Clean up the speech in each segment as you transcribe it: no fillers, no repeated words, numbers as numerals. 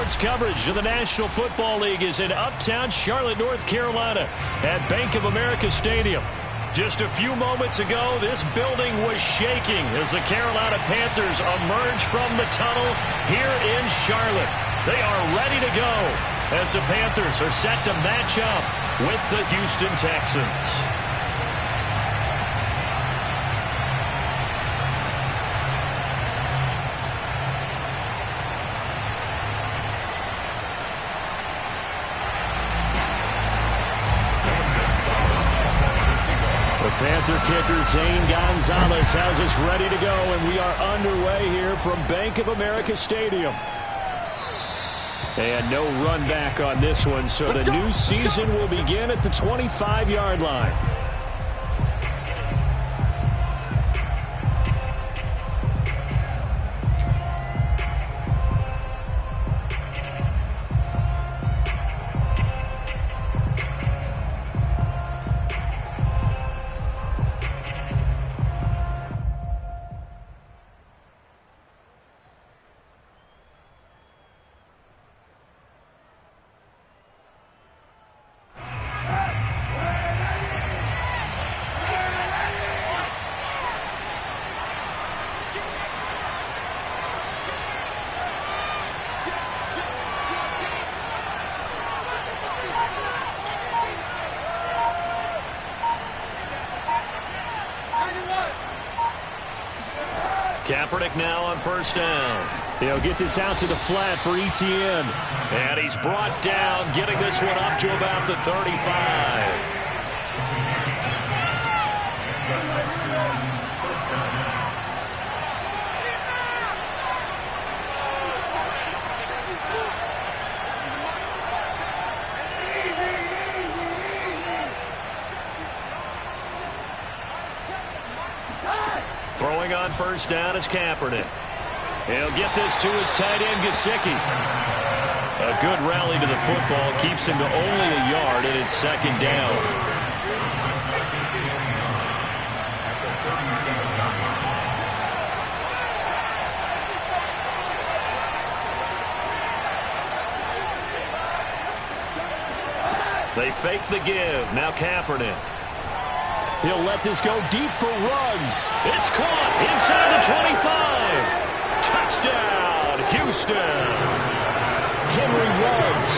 Sports coverage of the National Football League is in uptown Charlotte, North Carolina at Bank of America Stadium. Just a few moments ago, this building was shaking as the Carolina Panthers emerge from the tunnel here in Charlotte. They are ready to go as the Panthers are set to match up with the Houston Texans. Panther kicker Zane Gonzalez has us ready to go, and we are underway here from Bank of America Stadium. And no run back on this one, so the new season will begin at the 25-yard line. Kaepernick now on first down. He'll get this out to the flat for Etienne. And he's brought down, getting this one up to about the 35. Throwing on first down is Kaepernick. He'll get this to his tight end, Gesicki. A good rally to the football keeps him to only a yard, and it's second down. They fake the give. Now Kaepernick. He'll let this go deep for Ruggs. It's caught inside the 25. Touchdown, Houston. Henry Ruggs,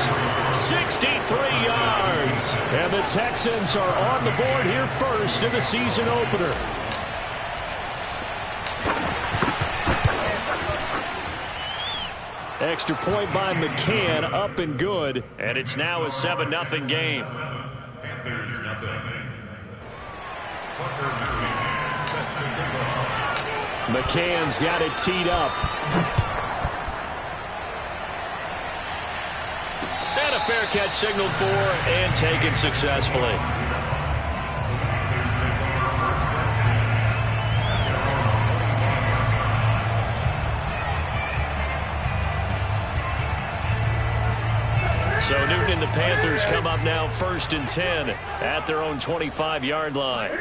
63 yards. And the Texans are on the board here first in the season opener. Extra point by McCann, up and good. And it's now a 7-0 game. Panthers nothing. McCann's got it teed up. And a fair catch signaled for and taken successfully. So Newton and the Panthers come up now first and 10 at their own 25-yard line.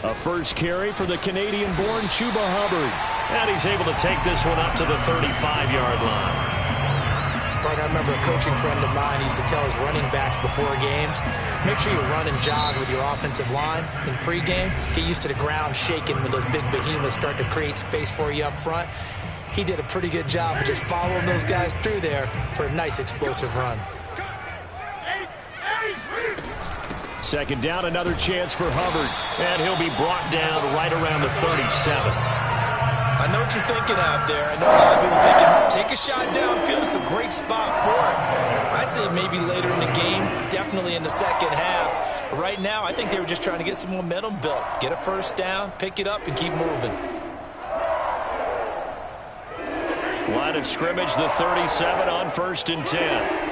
A first carry for the Canadian-born Chuba Hubbard. And he's able to take this one up to the 35-yard line. I remember a coaching friend of mine used to tell his running backs before games, make sure you run and jog with your offensive line in pregame. Get used to the ground shaking when those big behemoths start to create space for you up front. He did a pretty good job of just following those guys through there for a nice explosive run. Second down, another chance for Hubbard. And he'll be brought down right around the 37. I know what you're thinking out there. I know a lot of people thinking, take a shot downfield. It's a great spot for it. I'd say maybe later in the game, definitely in the second half. But right now, I think they were just trying to get some momentum built. Get a first down, pick it up, and keep moving. Line of scrimmage, the 37 on first and 10.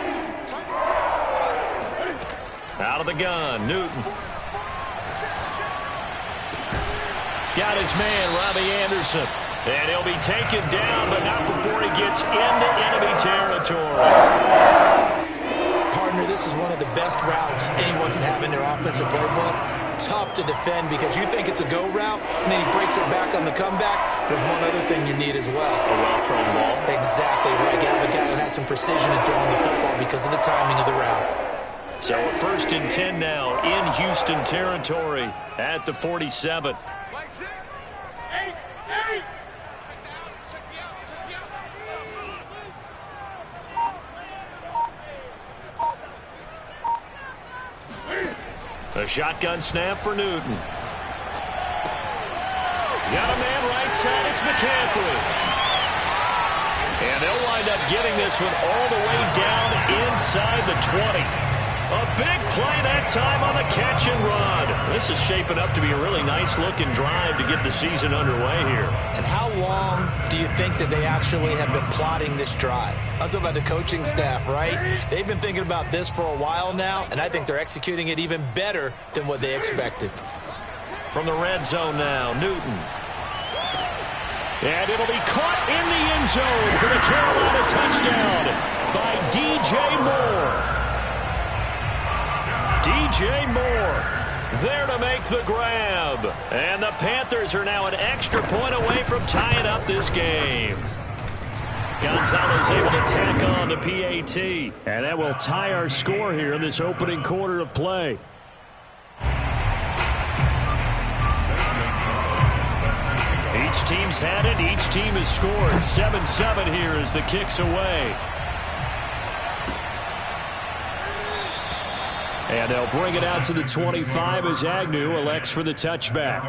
Out of the gun, Newton. Got his man, Robbie Anderson. And he'll be taken down, but not before he gets into enemy territory. Part partner, this is one of the best routes anyone can have in their offensive playbook. Tough to defend because you think it's a go route, and then he breaks it back on the comeback. There's one other thing you need as well. A well-thrown ball. Exactly right. You have a guy who has some precision in throwing the football because of the timing of the route. So a 1st and 10 now in Houston territory at the 47. A shotgun snap for Newton. Got a man right side. It's McCaffrey. And they'll wind up getting this one all the way down inside the 20. A big play that time on the catch and run. This is shaping up to be a really nice-looking drive to get the season underway here. And how long do you think that they actually have been plotting this drive? I'm talking about the coaching staff, right? They've been thinking about this for a while now, and I think they're executing it even better than what they expected. From the red zone now, Newton. And it'll be caught in the end zone for the Carolina touchdown by DJ Moore. DJ Moore there to make the grab. And the Panthers are now an extra point away from tying up this game. Gonzalez able to tack on the PAT. And that will tie our score here in this opening quarter of play. Each team's had it. Each team has scored. 7-7 here as the kick's away. And they'll bring it out to the 25 as Agnew elects for the touchback.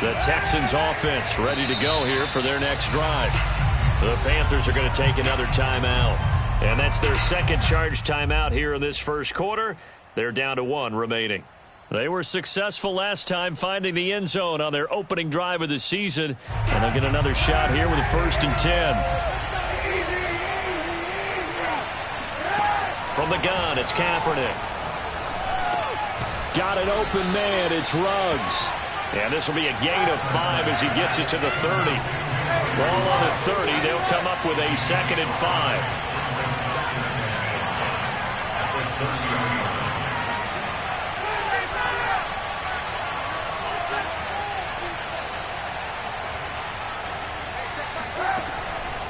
The Texans offense ready to go here for their next drive. The Panthers are going to take another timeout. And that's their second charge timeout here in this first quarter. They're down to 1 remaining. They were successful last time finding the end zone on their opening drive of the season. And they'll get another shot here with a 1st and 10. From the gun, it's Kaepernick. Got an open man, it's Ruggs. And this will be a gain of 5 as he gets it to the 30. Ball on the 30, they'll come up with a 2nd and 5.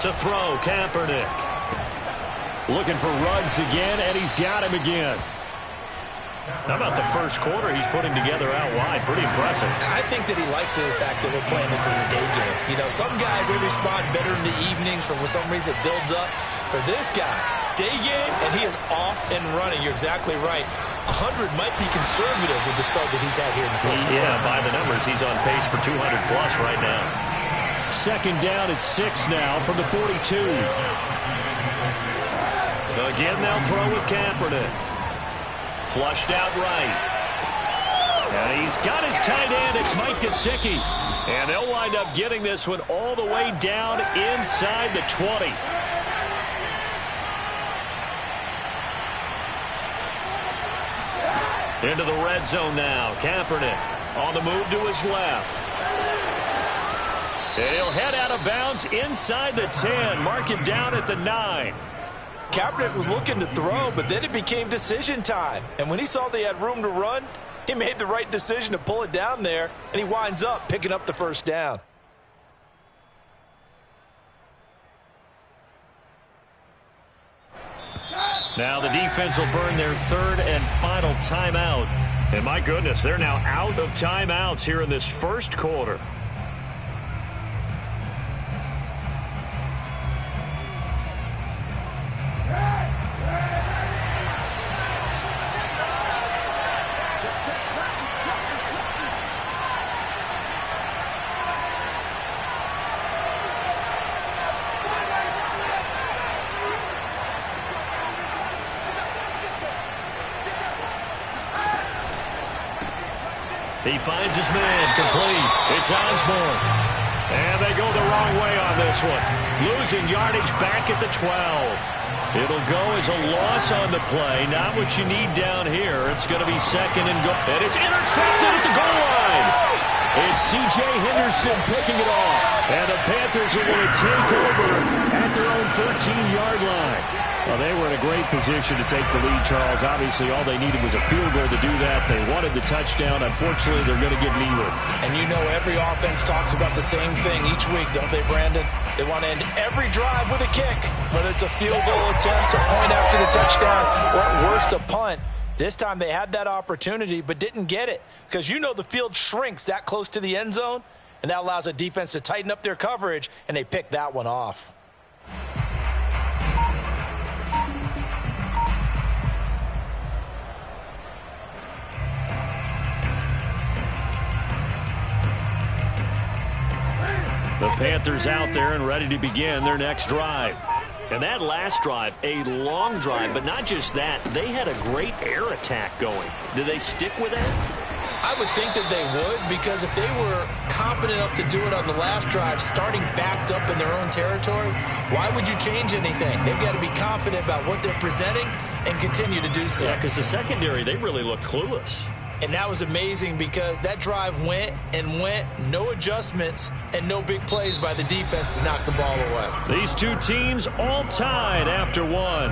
To throw, Kaepernick. Looking for Ruggs again, and he's got him again. How about the first quarter he's putting together out wide? Pretty impressive. I think that he likes the fact that we're playing this as a day game. You know, some guys, they respond better in the evenings for some reason it builds up. For this guy, day game, and he is off and running. You're exactly right. 100 might be conservative with the start that he's had here in the first quarter. Yeah, by the numbers, he's on pace for 200-plus right now. 2nd down at 6 now from the 42. Again, they'll throw with Kaepernick. Flushed out right. And he's got his tight end. It's Mike Gesicki. And they'll wind up getting this one all the way down inside the 20. Into the red zone now. Kaepernick on the move to his left. And he'll head out of bounds inside the 10. Mark him down at the 9. Kaepernick was looking to throw, but then it became decision time. And when he saw they had room to run, he made the right decision to pull it down there, and he winds up picking up the 1st down. Now the defense will burn their 3rd and final timeout. And my goodness, they're now out of timeouts here in this first quarter. He finds his man, complete. It's Osborne. And they go the wrong way on this one. Losing yardage back at the 12. It'll go as a loss on the play. Not what you need down here. It's going to be second and goal. And it's intercepted at the goal line. It's C.J. Henderson picking it off. And the Panthers are going to take over at their own 13-yard line. Well, they were in a great position to take the lead, Charles. Obviously, all they needed was a field goal to do that. They wanted the touchdown. Unfortunately, they're going to get neither. And you know every offense talks about the same thing each week, don't they, Brandon? They want to end every drive with a kick, whether it's a field goal attempt, a point after the touchdown, or at worst, a punt. This time they had that opportunity but didn't get it because you know the field shrinks that close to the end zone, and that allows a defense to tighten up their coverage, and they pick that one off. The Panthers out there and ready to begin their next drive. And that last drive, a long drive, but not just that. They had a great air attack going. Do they stick with that? I would think that they would, because if they were confident enough to do it on the last drive, starting backed up in their own territory, why would you change anything? They've got to be confident about what they're presenting and continue to do so. Yeah, because the secondary, they really looked clueless. And that was amazing because that drive went and went, no adjustments, and no big plays by the defense to knock the ball away. These two teams all tied after one.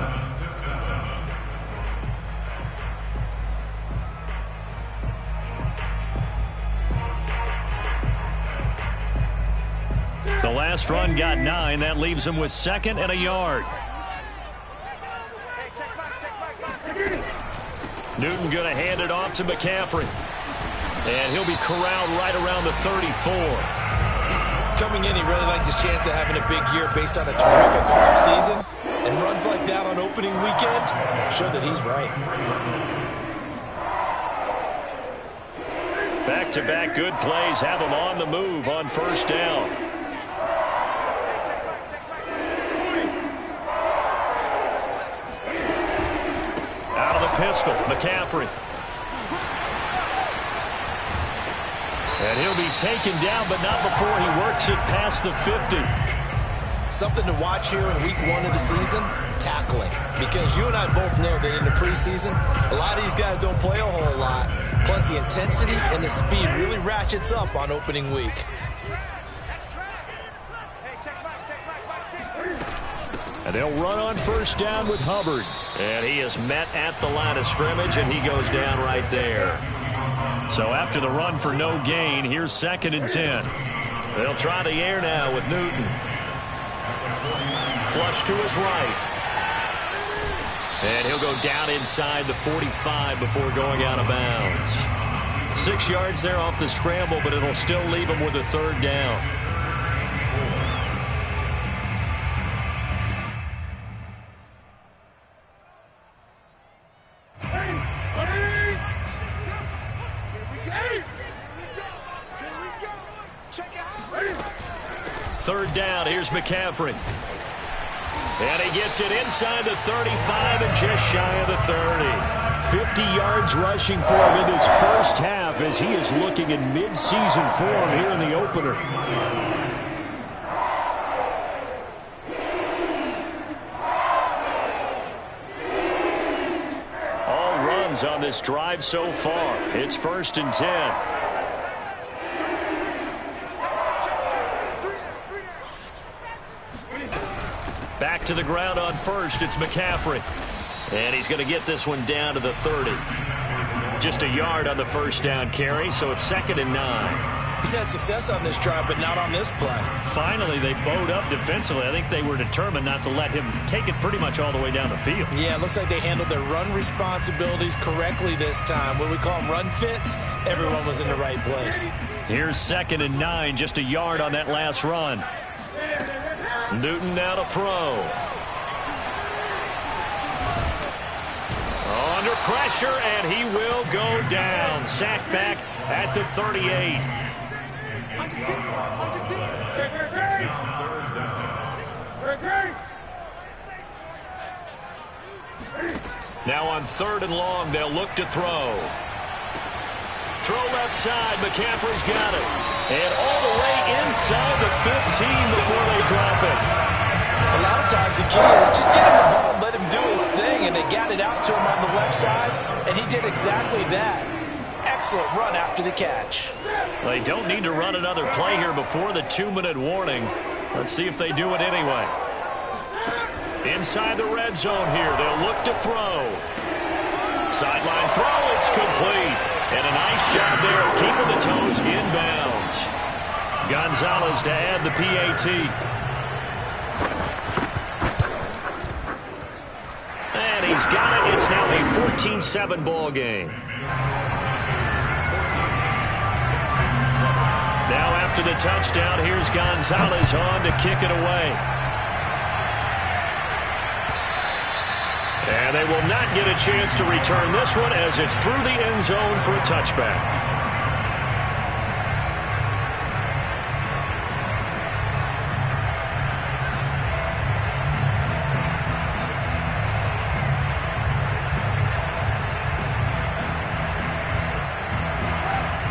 The last run got 9. That leaves them with second and a yard. Newton going to hand it off to McCaffrey. And he'll be corralled right around the 34. Coming in, he really liked his chance of having a big year based on a terrific offseason. And runs like that on opening weekend show that he's right. Back-to-back good plays have him on the move on first down. Out of the pistol, McCaffrey. And he'll be taken down, but not before he works it past the 50. Something to watch here in week 1 of the season, tackling. Because you and I both know that in the preseason, a lot of these guys don't play a whole lot. Plus, the intensity and the speed really ratchets up on opening week. And they'll run on first down with Hubbard. And he is met at the line of scrimmage, and he goes down right there. So after the run for no gain, here's second and 10. They'll try the air now with Newton. Flush to his right. And he'll go down inside the 45 before going out of bounds. 6 yards there off the scramble, but it'll still leave him with a third down. Third down, here's McCaffrey. And he gets it inside the 35 and just shy of the 30. 50 yards rushing for him in this first half as he is looking in mid-season form here in the opener. All runs on this drive so far. It's first and 10. Back to the ground on first. It's McCaffrey. And he's going to get this one down to the 30. Just a yard on the first down carry, so it's second and 9. He's had success on this drive, but not on this play. Finally, they bowed up defensively. I think they were determined not to let him take it pretty much all the way down the field. Yeah, it looks like they handled their run responsibilities correctly this time. What we call them run fits, everyone was in the right place. Here's second and 9, just a yard on that last run. Newton now to throw. Under pressure, and he will go down. Sacked back at the 38. Now on third and long, they'll look to throw. throw left side. McCaffrey's got it. And all the way inside the 15 before they drop it. A lot of times the key is just get him the ball and let him do his thing, and they got it out to him on the left side, and he did exactly that. Excellent run after the catch. They don't need to run another play here before the 2-minute warning. Let's see if they do it anyway. Inside the red zone here, they'll look to throw. Sideline throw, it's complete. And a nice job there of keeping the toes inbounds. Gonzalez to add the PAT. And he's got it. It's now a 14-7 ball game. Now after the touchdown, here's Gonzalez on to kick it away. And they will not get a chance to return this one as it's through the end zone for a touchback.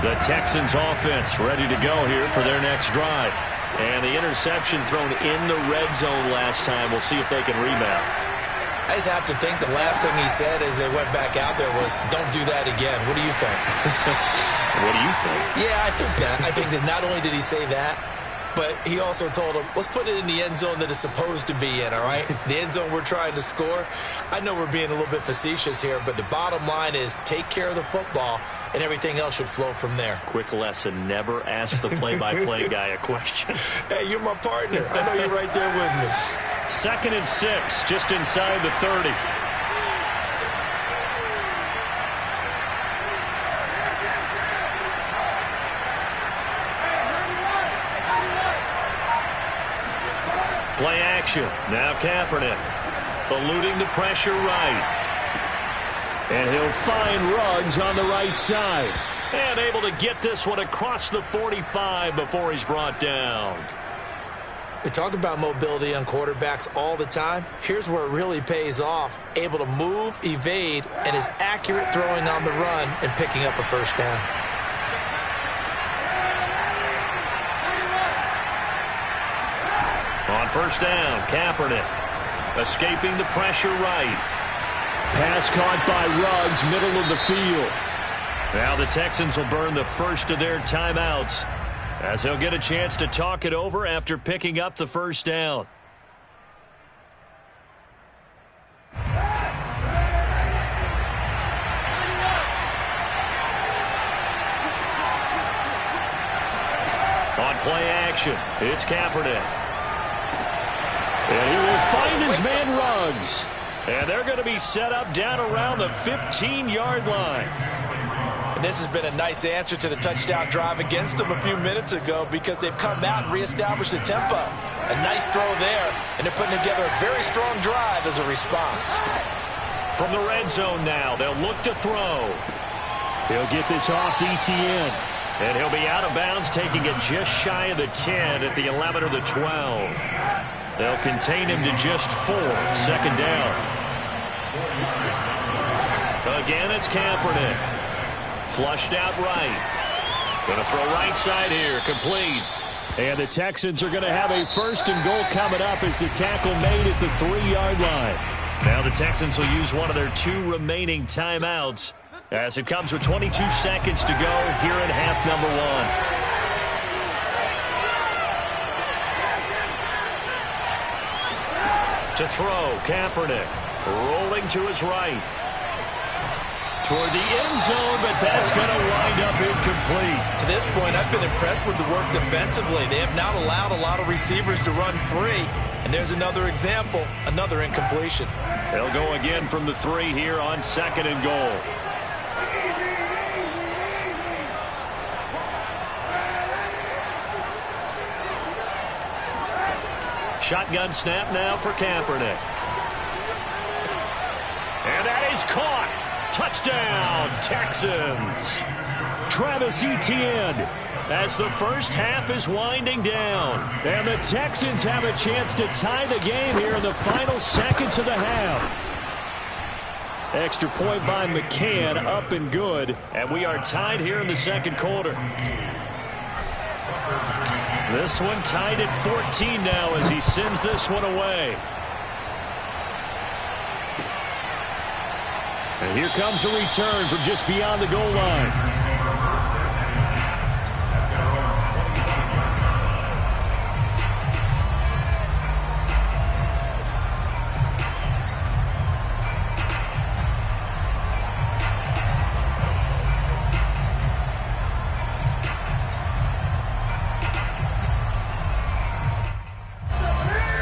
The Texans offense ready to go here for their next drive. And the interception thrown in the red zone last time. We'll see if they can rebound. I just have to think the last thing he said as they went back out there was, don't do that again. What do you think? What do you think? Yeah, I think that. I think that not only did he say that, but he also told him, let's put it in the end zone that it's supposed to be in, all right? The end zone we're trying to score. I know we're being a little bit facetious here, but the bottom line is take care of the football, and everything else should flow from there. Quick lesson, never ask the play-by-play guy a question. Hey, you're my partner. I know you're right there with me. 2nd and 6, just inside the 30. Play action. Now Kaepernick eluding the pressure right. And he'll find Ruggs on the right side. And able to get this one across the 45 before he's brought down. They talk about mobility on quarterbacks all the time. Here's where it really pays off. Able to move, evade, and is accurate throwing on the run and picking up a first down. On first down, Kaepernick escaping the pressure right. Pass caught by Ruggs, middle of the field. Now the Texans will burn the first of their timeouts as they'll get a chance to talk it over after picking up the first down. On play action, it's Kaepernick. And he will find his man Ruggs. And they're going to be set up down around the 15-yard line. And this has been a nice answer to the touchdown drive against them a few minutes ago because they've come out and reestablished the tempo. A nice throw there, and they're putting together a very strong drive as a response. From the red zone now, they'll look to throw. He'll get this off to Etienne. And he'll be out of bounds, taking it just shy of the 10 at the 11 or the 12. They'll contain him to just 4. 2nd down. Again, it's Kaepernick. Flushed out right. Going to throw right side here. Complete. And the Texans are going to have a 1st and goal coming up as the tackle made at the 3-yard line. Now the Texans will use one of their 2 remaining timeouts as it comes with 22 seconds to go here in half number 1. To throw, Kaepernick rolling to his right. Toward the end zone, but that's going to wind up incomplete. To this point, I've been impressed with the work defensively. They have not allowed a lot of receivers to run free. And there's another example, another incompletion. They'll go again from the 3 here on 2nd and goal. Shotgun snap now for Kaepernick. And that is caught. Touchdown, Texans. Travis Etienne as the first half is winding down. And the Texans have a chance to tie the game here in the final seconds of the half. Extra point by McCann, up and good. And we are tied here in the second quarter. This one tied at 14 now as he sends this one away. And here comes a return from just beyond the goal line.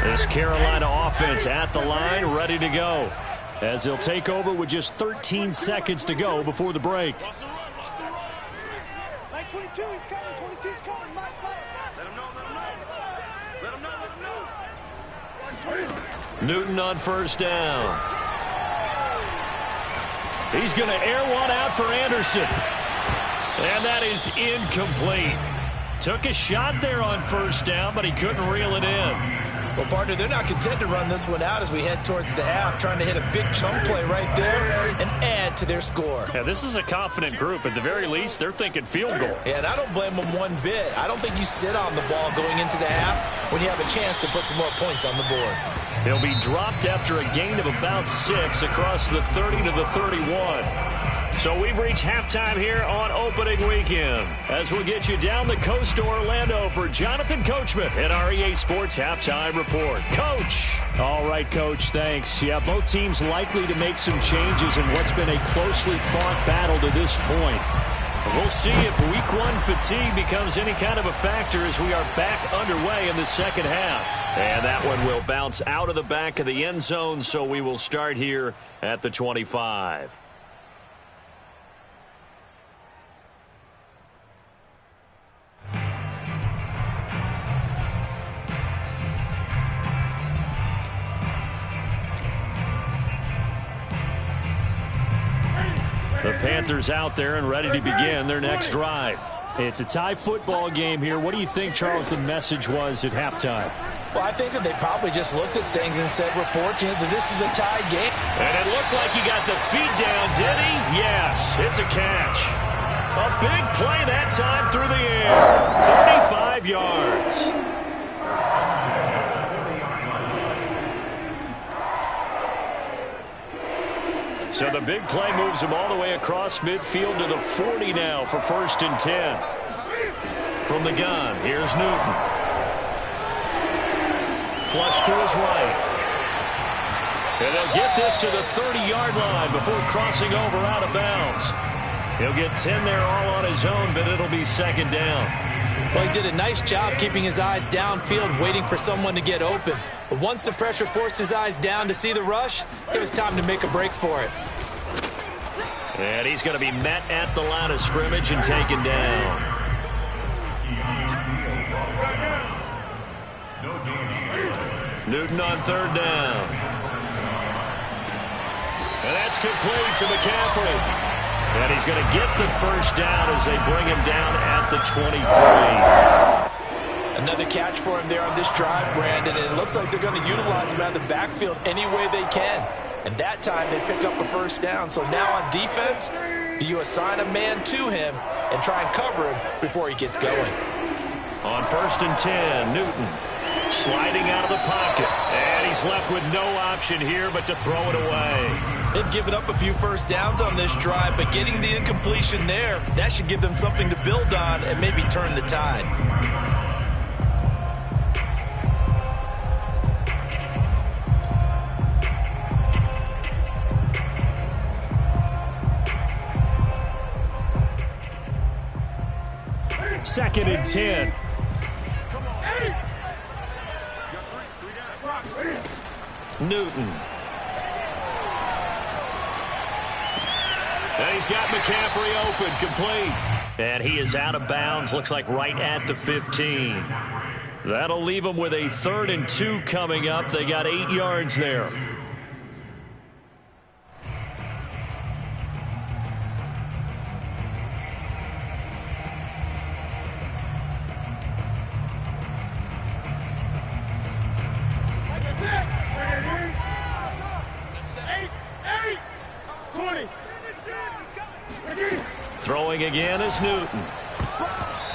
This Carolina offense at the line, ready to go, as they'll take over with just 13 seconds to go before the break. Like 22, he's coming. 22's coming. Mike. Let him know. Newton on first down. He's going to air one out for Anderson. And that is incomplete. Took a shot there on first down, but he couldn't reel it in. Well, partner, they're not content to run this one out as we head towards the half, trying to hit a big chunk play right there and add to their score. Yeah, this is a confident group. At the very least, they're thinking field goal. Yeah, and I don't blame them one bit. I don't think you sit on the ball going into the half when you have a chance to put some more points on the board. He'll be dropped after a gain of about 6 across the 30 to the 31. So we've reached halftime here on opening weekend, as we'll get you down the coast to Orlando for Jonathan Coachman in our EA Sports Halftime Report. Coach. All right, Coach, thanks. Yeah, both teams likely to make some changes in what's been a closely fought battle to this point. We'll see if week 1 fatigue becomes any kind of a factor as we are back underway in the second half. And that one will bounce out of the back of the end zone, so we will start here at the 25. The Panthers out there and ready to begin their next drive. It's a tie football game here. What do you think, Charles, the message was at halftime? Well, I think that they probably just looked at things and said, we're fortunate that this is a tie game. And it looked like he got the feet down, did he? Yes, it's a catch. A big play that time through the air. 35 yards. So the big play moves him all the way across midfield to the 40 now for 1st and 10. From the gun, here's Newton. Flush to his right. And they'll get this to the 30-yard line before crossing over out of bounds. He'll get 10 there all on his own, but it'll be 2nd down. Well, he did a nice job keeping his eyes downfield, waiting for someone to get open. But once the pressure forced his eyes down to see the rush, it was time to make a break for it. And he's going to be met at the line of scrimmage and taken down. Newton on 3rd down. And that's complete to McCaffrey. And he's going to get the 1st down as they bring him down at the 23. Another catch for him there on this drive, Brandon, and it looks like they're going to utilize him out of the backfield any way they can. And that time they pick up a 1st down. So now on defense, do you assign a man to him and try and cover him before he gets going? On 1st and 10, Newton sliding out of the pocket. And he's left with no option here but to throw it away. They've given up a few 1st downs on this drive, but getting the incompletion there, that should give them something to build on and maybe turn the tide. Second and 10. Newton. And he's got McCaffrey open, complete. And he is out of bounds, looks like right at the 15. That'll leave them with a 3rd and 2 coming up. They got 8 yards there. Throwing again is Newton.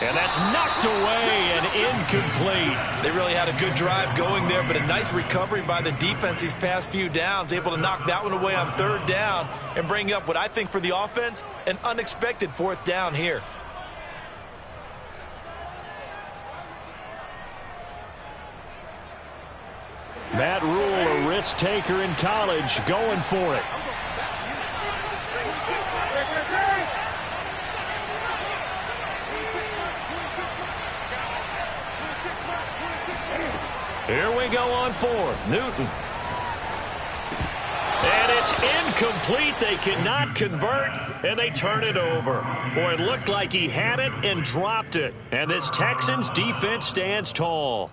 And that's knocked away and incomplete. They really had a good drive going there, but a nice recovery by the defense these past few downs, able to knock that one away on third down and bring up what I think for the offense, an unexpected fourth down here. Matt Rule, a risk taker in college, going for it. Here we go on fourth. Newton. And it's incomplete. They cannot convert, and they turn it over. Boy, it looked like he had it and dropped it. And this Texans defense stands tall.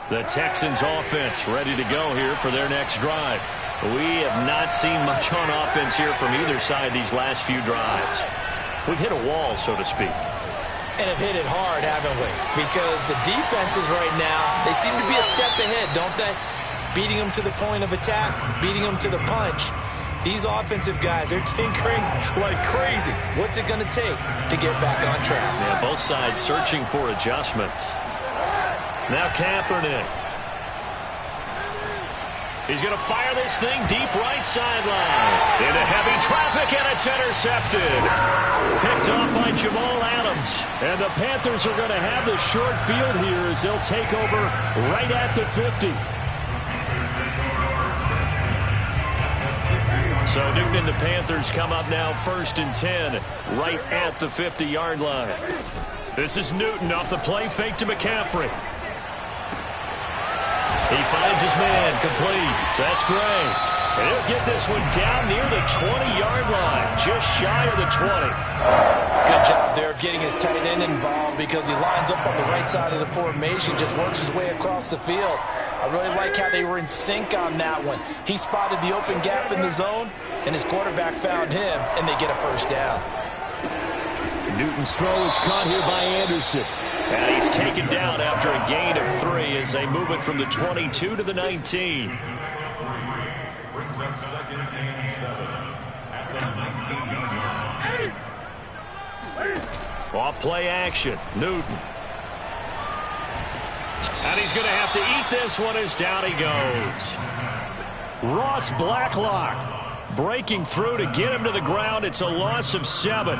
The Texans offense ready to go here for their next drive. We have not seen much on offense here from either side these last few drives. We've hit a wall, so to speak. And have hit it hard, haven't we? Because the defenses right now, they seem to be a step ahead, don't they? Beating them to the point of attack, beating them to the punch. These offensive guys, they're tinkering like crazy. What's it going to take to get back on track? Yeah, both sides searching for adjustments. Now Countupnok. He's going to fire this thing deep right sideline. Into heavy traffic, and it's intercepted. Picked off by Jamal Adams. And the Panthers are going to have the short field here as they'll take over right at the 50. So Newton and the Panthers come up now 1st and 10, right at the 50-yard line. This is Newton off the play fake to McCaffrey. He finds his man, complete. That's Gray. And he'll get this one down near the 20-yard line, just shy of the 20. Good job there of getting his tight end involved because he lines up on the right side of the formation, just works his way across the field. I really like how they were in sync on that one. He spotted the open gap in the zone, and his quarterback found him, and they get a first down. Newton's throw is caught here by Anderson. And he's taken down after a gain of 3 as they move it from the 22 to the 19. Brings up 2nd and 7 at the 19-yard line. Off play action. Newton. And he's going to have to eat this one as down he goes. Ross Blacklock breaking through to get him to the ground. It's a loss of 7.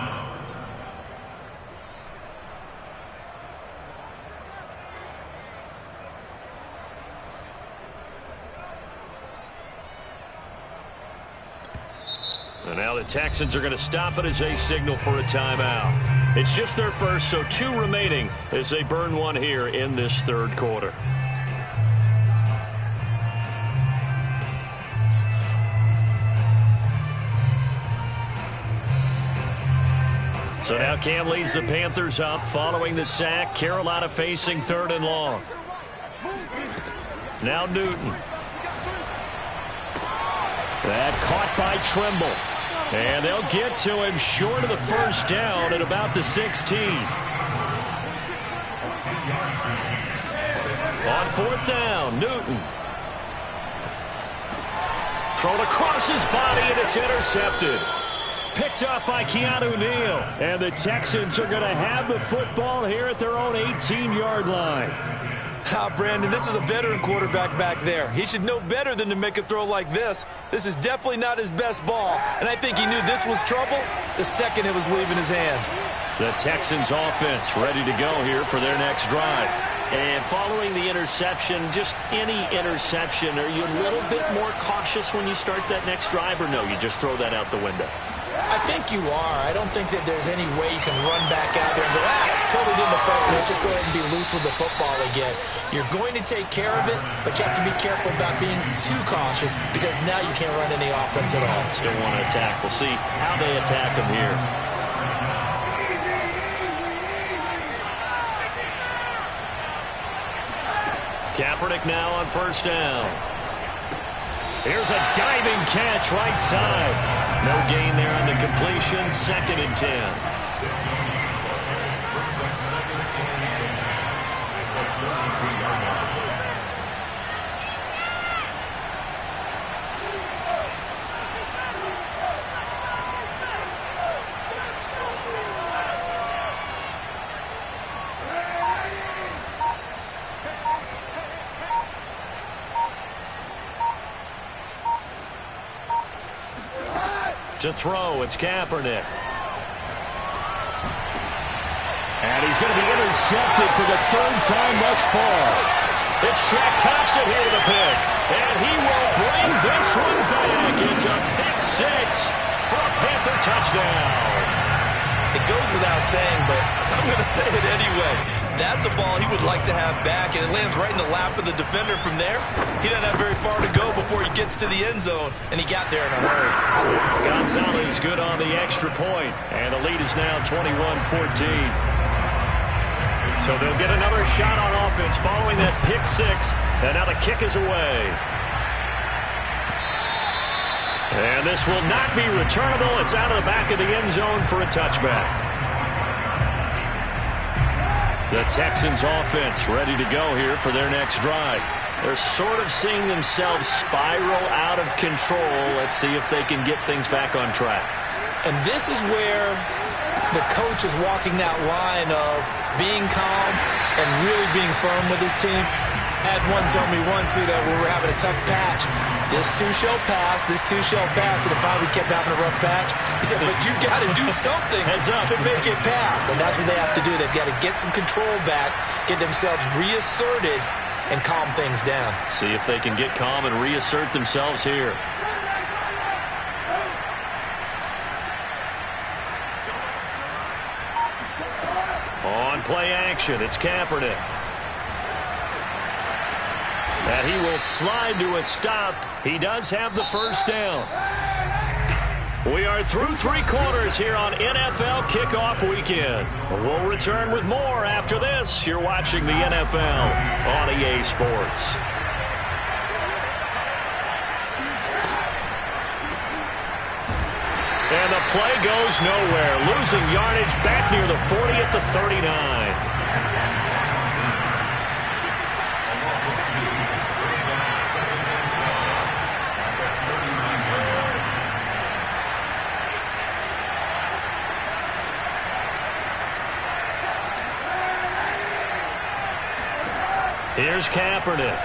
And now the Texans are going to stop it as they signal for a timeout. It's just their first, so 2 remaining as they burn one here in this 3rd quarter. So now Cam leads the Panthers up following the sack. Carolina facing 3rd and long. Now Newton. That caught by Trimble. And they'll get to him short of the first down at about the 16. On 4th down, Newton. Thrown across his body, and it's intercepted. Picked up by Keanu Neal. And the Texans are going to have the football here at their own 18-yard line. Brandon, this is a veteran quarterback back there. He should know better than to make a throw like this. This is definitely not his best ball, and I think he knew this was trouble the second it was leaving his hand. The Texans offense ready to go here for their next drive. And following the interception, just any interception, are you a little bit more cautious when you start that next drive, or no, you just throw that out the window? I think you are. I don't think that there's any way you can run back out there and go, totally didn't affect me. Let's just go ahead and be loose with the football again. You're going to take care of it, but you have to be careful about being too cautious because now you can't run any offense at all. Still want to attack. We'll see how they attack them here. Countupnok now on 1st down. Here's a diving catch right side. No gain there on the completion. 2nd and 10. To throw, it's Kaepernick. And he's going to be intercepted for the third time thus far. It's Shaq Thompson here with a pick. And he will bring this one back. It's a pick six for a Panther touchdown. It goes without saying, but I'm going to say it anyway. That's a ball he would like to have back, and it lands right in the lap of the defender from there. He doesn't have very far to go before he gets to the end zone, and he got there in a hurry. Gonzalez good on the extra point, and the lead is now 21-14. So they'll get another shot on offense following that pick six, and now the kick is away. And this will not be returnable. It's out of the back of the end zone for a touchback. The Texans offense ready to go here for their next drive. They're sort of seeing themselves spiral out of control. Let's see if they can get things back on track. And this is where the coach is walking that line of being calm and really being firm with his team. Had one tell me once, when we were having a tough patch, this too shall pass, this too shall pass, and if we kept having a rough patch, he said, but you got to do something to make it pass, and that's what they have to do. They've got to get some control back, get themselves reasserted, and calm things down. See if they can get calm and reassert themselves here. On play action, it's Kaepernick. And he will slide to a stop. He does have the first down. We are through three quarters here on NFL Kickoff Weekend. We'll return with more after this. You're watching the NFL on EA Sports. And the play goes nowhere. Losing yardage back near the 40 at the 39. Here's Kaepernick.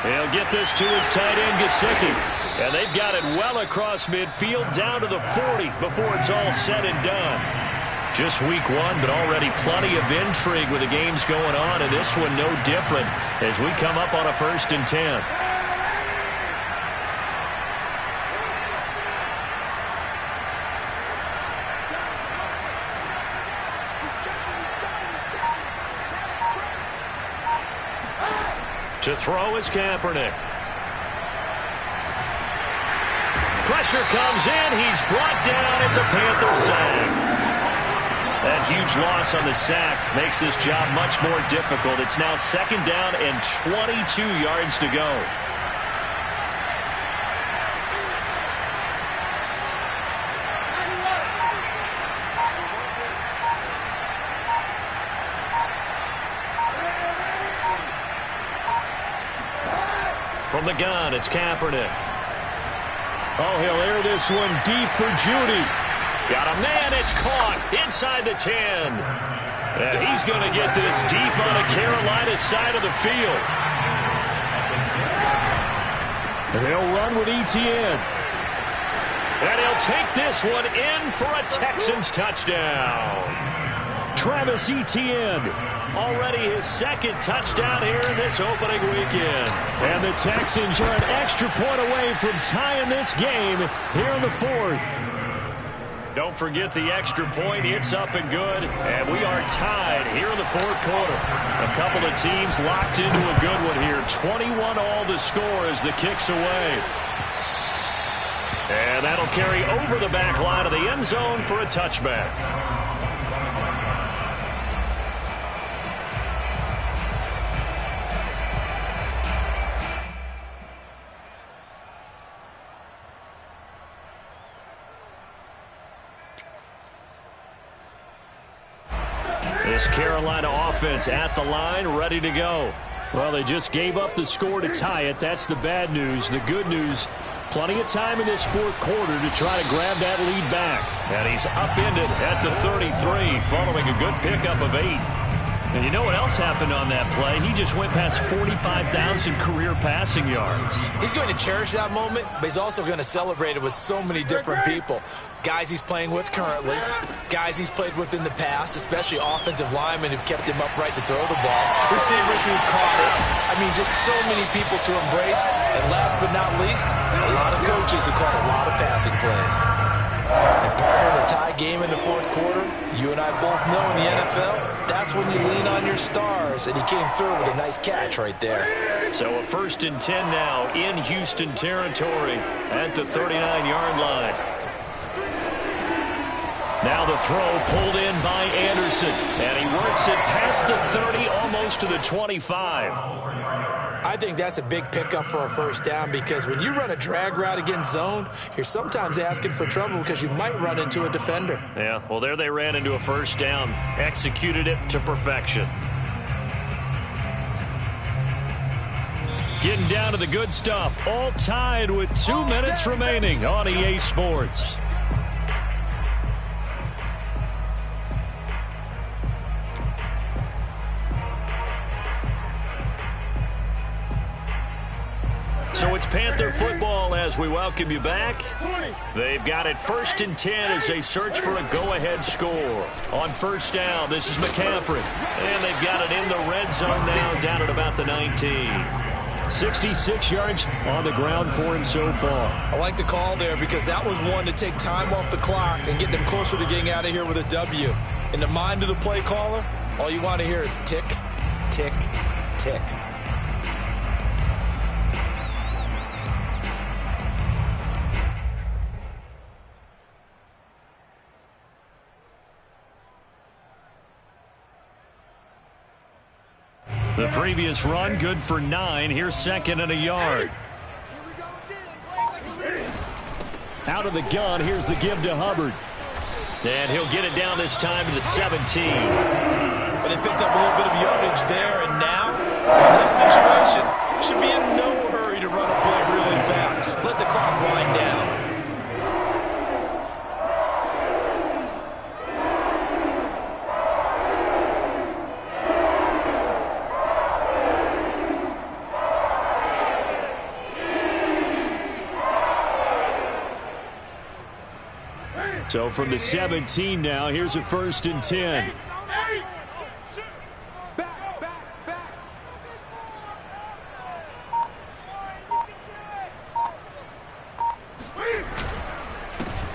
He'll get this to his tight end, Gesicki. And they've got it well across midfield down to the 40 before it's all said and done. Just week one, but already plenty of intrigue with the games going on, and this one no different as we come up on a 1st and 10. To throw is Kaepernick. Pressure comes in. He's brought down. It's a Panther sack. That huge loss on the sack makes this job much more difficult. It's now 2nd down and 22 yards to go. From the gun, it's Kaepernick. Oh, he'll air this one deep for Judy. Got a man, it's caught inside the 10. And he's going to get this deep on a Carolina side of the field. And they'll run with Etienne. And he'll take this one in for a Texans touchdown. Travis Etienne, already his 2nd touchdown here in this opening weekend. And the Texans are an extra point away from tying this game here in the 4th. Don't forget the extra point. It's up and good. And we are tied here in the 4th quarter. A couple of teams locked into a good one here. 21 all the score as the kick's away. And that'll carry over the back line of the end zone for a touchback. This Carolina offense at the line, ready to go. Well, they just gave up the score to tie it. That's the bad news. The good news, plenty of time in this 4th quarter to try to grab that lead back. And he's upended at the 33 following a good pickup of 8. And you know what else happened on that play? He just went past 45,000 career passing yards. He's going to cherish that moment, but he's also going to celebrate it with so many different people. Guys he's playing with currently, guys he's played with in the past, especially offensive linemen who've kept him upright to throw the ball, receivers who've caught it. I mean, just so many people to embrace. And last but not least, a lot of coaches who call a lot of passing plays. And partner, in a tie game in the fourth quarter, you and I both know in the NFL, that's when you lean on your stars, and he came through with a nice catch right there. So a 1st and 10 now in Houston territory at the 39-yard line. Now the throw pulled in by Anderson, and he works it past the 30, almost to the 25. I think that's a big pickup for a first down, because when you run a drag route against zone, you're sometimes asking for trouble because you might run into a defender. Yeah, well, there they ran into a first down, executed it to perfection. Getting down to the good stuff, all tied with 2 minutes remaining on EA Sports. So it's Panther football as we welcome you back. They've got it 1st and 10 as they search for a go-ahead score. On first down, this is McCaffrey. And they've got it in the red zone now, down at about the 19. 66 yards on the ground for him so far. I like the call there because that was one to take time off the clock and get them closer to getting out of here with a W. In the mind of the play caller, all you want to hear is tick, tick, tick. The previous run, good for 9. Here's 2nd and a yard. Out of the gun, here's the give to Hubbard. And he'll get it down this time to the 17. But they picked up a little bit of yardage there, and now, in this situation, should be in no hurry to run a play really fast. Let the clock wind down. So from the 17 now, here's a 1st and 10.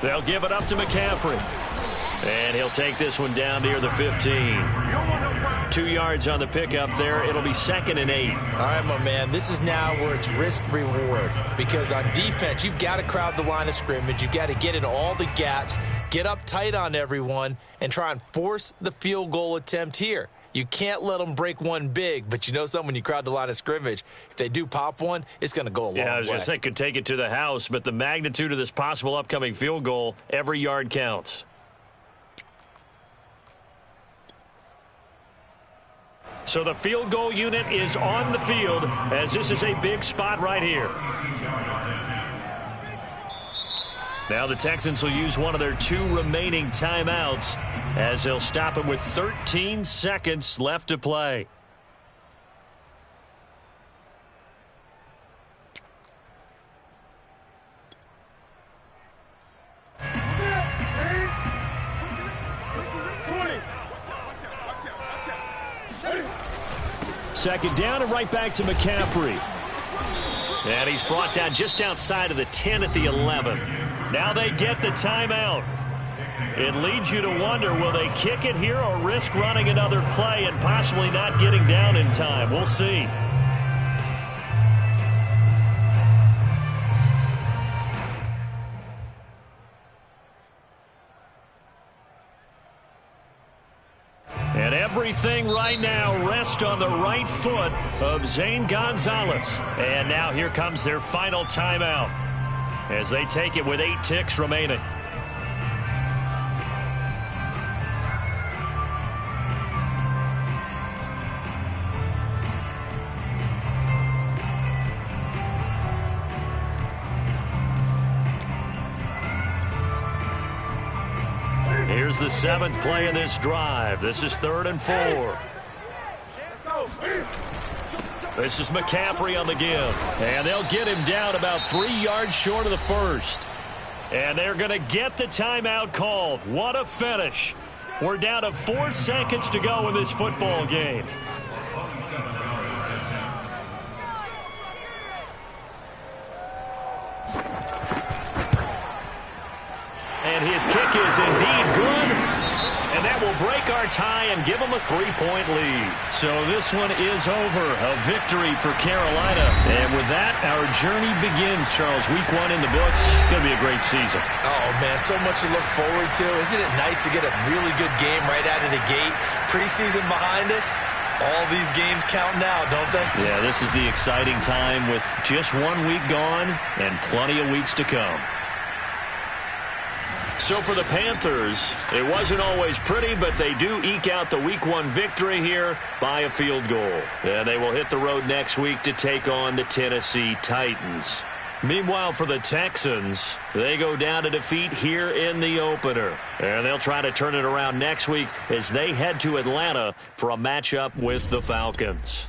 They'll give it up to McCaffrey. And he'll take this one down near the 15. 2 yards on the pickup there. It'll be 2nd and 8. All right, my man, this is now where it's risk-reward. Because on defense, you've got to crowd the line of scrimmage. You've got to get in all the gaps, get up tight on everyone, and try and force the field goal attempt here. You can't let them break one big, but you know something, when you crowd the line of scrimmage, if they do pop one, it's going to go a long way. Yeah, I was going to say could take it to the house, but the magnitude of this possible upcoming field goal, every yard counts. So the field goal unit is on the field as this is a big spot right here. Now the Texans will use one of their 2 remaining timeouts as they'll stop it with 13 seconds left to play. Second down and right back to McCaffrey. And he's brought down just outside of the 10 at the 11. Now they get the timeout. It leads you to wonder, will they kick it here or risk running another play and possibly not getting down in time? We'll see. And everything right now rests on the right foot of Zane Gonzalez. And now here comes their final timeout as they take it with 8 ticks remaining. Here's the 7th play in this drive. This is 3rd and 4. This is McCaffrey on the give. And they'll get him down about 3 yards short of the first. And they're going to get the timeout called. What a finish. We're down to 4 seconds to go in this football game. And his kick is indeed good. And that will break our tie and give them a 3-point lead. So this one is over. A victory for Carolina. And with that, our journey begins, Charles. Week 1 in the books. Going to be a great season. Oh, man, so much to look forward to. Isn't it nice to get a really good game right out of the gate? Preseason behind us. All these games count now, don't they? Yeah, this is the exciting time with just 1 week gone and plenty of weeks to come. So for the Panthers, it wasn't always pretty, but they do eke out the Week 1 victory here by a field goal. And they will hit the road next week to take on the Tennessee Titans. Meanwhile, for the Texans, they go down to defeat here in the opener. And they'll try to turn it around next week as they head to Atlanta for a matchup with the Falcons.